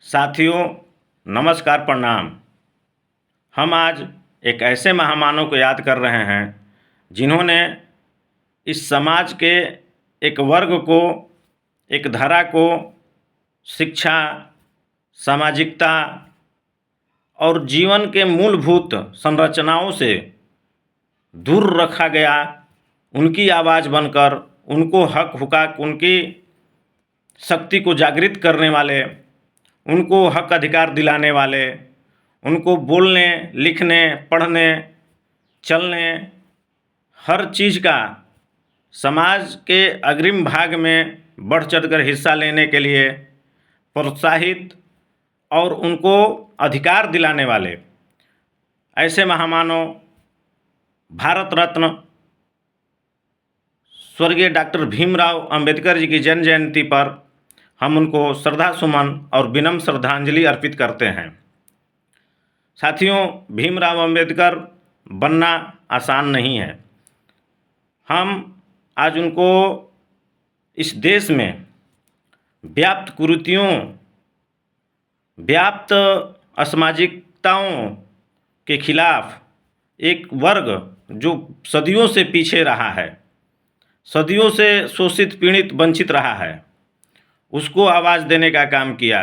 साथियों, नमस्कार, प्रणाम। हम आज एक ऐसे महामानव को याद कर रहे हैं जिन्होंने इस समाज के एक वर्ग को, एक धारा को शिक्षा, सामाजिकता और जीवन के मूलभूत संरचनाओं से दूर रखा गया। उनकी आवाज़ बनकर, उनको हक हुकाक, उनकी शक्ति को जागृत करने वाले, उनको हक अधिकार दिलाने वाले, उनको बोलने, लिखने, पढ़ने, चलने, हर चीज़ का समाज के अग्रिम भाग में बढ़ चढ़कर हिस्सा लेने के लिए प्रोत्साहित और उनको अधिकार दिलाने वाले ऐसे महामानव भारत रत्न स्वर्गीय डॉक्टर भीमराव अंबेडकर जी की जन्म जयंती पर हम उनको श्रद्धा सुमन और विनम्र श्रद्धांजलि अर्पित करते हैं। साथियों, भीमराव अंबेडकर बनना आसान नहीं है। हम आज उनको इस देश में व्याप्त कुरीतियों, व्याप्त असामाजिकताओं के खिलाफ एक वर्ग जो सदियों से पीछे रहा है, सदियों से शोषित, पीड़ित, वंचित रहा है, उसको आवाज़ देने का काम किया।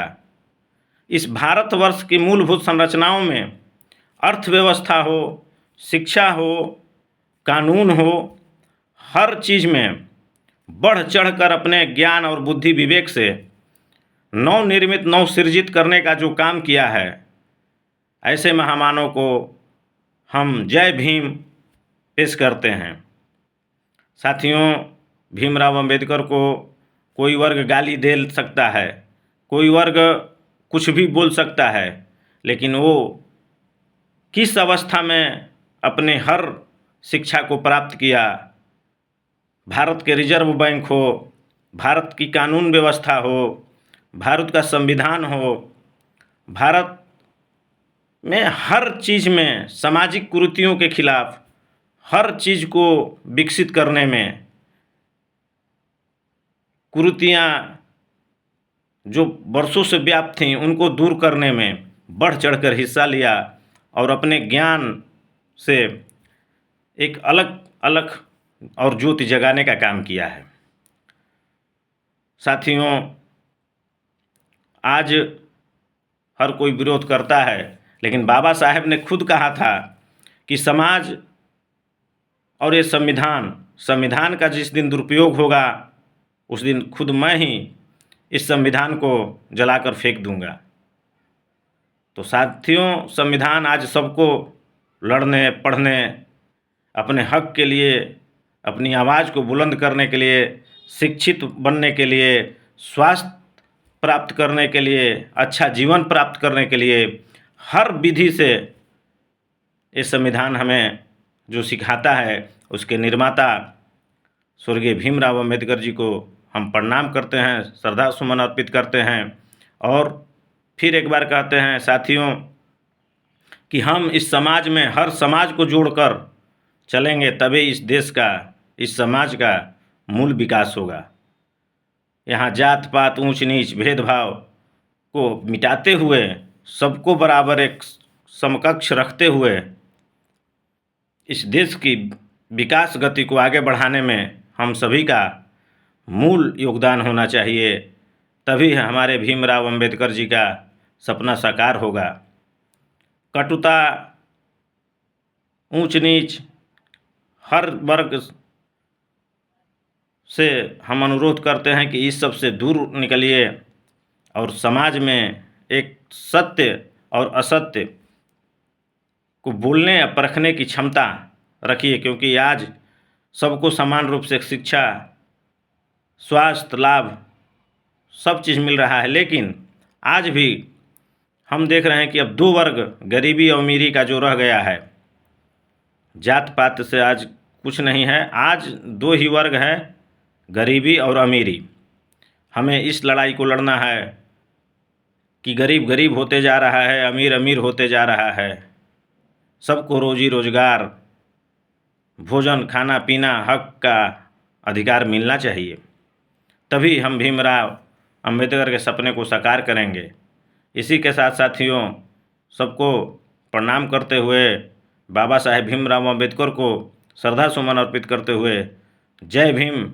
इस भारतवर्ष की मूलभूत संरचनाओं में अर्थव्यवस्था हो, शिक्षा हो, कानून हो, हर चीज़ में बढ़ चढ़कर अपने ज्ञान और बुद्धि विवेक से नवनिर्मित, नवसृजित करने का जो काम किया है, ऐसे महामानव को हम जय भीम पेश करते हैं। साथियों, भीमराव अंबेडकर को कोई वर्ग गाली दे सकता है, कोई वर्ग कुछ भी बोल सकता है, लेकिन वो किस अवस्था में अपने हर शिक्षा को प्राप्त किया, भारत के रिजर्व बैंक हो, भारत की कानून व्यवस्था हो, भारत का संविधान हो, भारत में हर चीज़ में सामाजिक कुरीतियों के खिलाफ हर चीज़ को विकसित करने में, कुरीतियाँ जो वर्षों से व्याप्त थीं उनको दूर करने में बढ़ चढ़कर हिस्सा लिया और अपने ज्ञान से एक अलग अलग और ज्योति जगाने का काम किया है। साथियों, आज हर कोई विरोध करता है, लेकिन बाबा साहेब ने खुद कहा था कि समाज और ये संविधान का जिस दिन दुरुपयोग होगा उस दिन खुद मैं ही इस संविधान को जलाकर फेंक दूंगा। तो साथियों, संविधान आज सबको लड़ने, पढ़ने, अपने हक के लिए, अपनी आवाज़ को बुलंद करने के लिए, शिक्षित बनने के लिए, स्वास्थ्य प्राप्त करने के लिए, अच्छा जीवन प्राप्त करने के लिए हर विधि से ये संविधान हमें जो सिखाता है, उसके निर्माता स्वर्गीय भीमराव अंबेडकर जी को हम प्रणाम करते हैं, श्रद्धा सुमन अर्पित करते हैं और फिर एक बार कहते हैं साथियों कि हम इस समाज में हर समाज को जोड़कर चलेंगे, तभी इस देश का, इस समाज का मूल विकास होगा। यहाँ जात पात, ऊंच नीच, भेदभाव को मिटाते हुए, सबको बराबर एक समकक्ष रखते हुए इस देश की विकास गति को आगे बढ़ाने में हम सभी का मूल योगदान होना चाहिए। तभी हमारे भीमराव अंबेडकर जी का सपना साकार होगा। कटुता, ऊंच नीच, हर वर्ग से हम अनुरोध करते हैं कि इस सब से दूर निकलिए और समाज में एक सत्य और असत्य को बोलने या परखने की क्षमता रखिए, क्योंकि आज सबको समान रूप से शिक्षा, स्वास्थ्य लाभ सब चीज़ मिल रहा है, लेकिन आज भी हम देख रहे हैं कि अब दो वर्ग, गरीबी और अमीरी का जो रह गया है, जात पात से आज कुछ नहीं है। आज दो ही वर्ग है, गरीबी और अमीरी। हमें इस लड़ाई को लड़ना है कि गरीब गरीब होते जा रहा है, अमीर अमीर होते जा रहा है। सबको रोजी रोजगार, भोजन, खाना पीना, हक का अधिकार मिलना चाहिए। तभी हम भीमराव अंबेडकर के सपने को साकार करेंगे। इसी के साथ साथियों सबको प्रणाम करते हुए बाबा साहेब भीमराव अम्बेडकर को श्रद्धा सुमन अर्पित करते हुए जय भीम,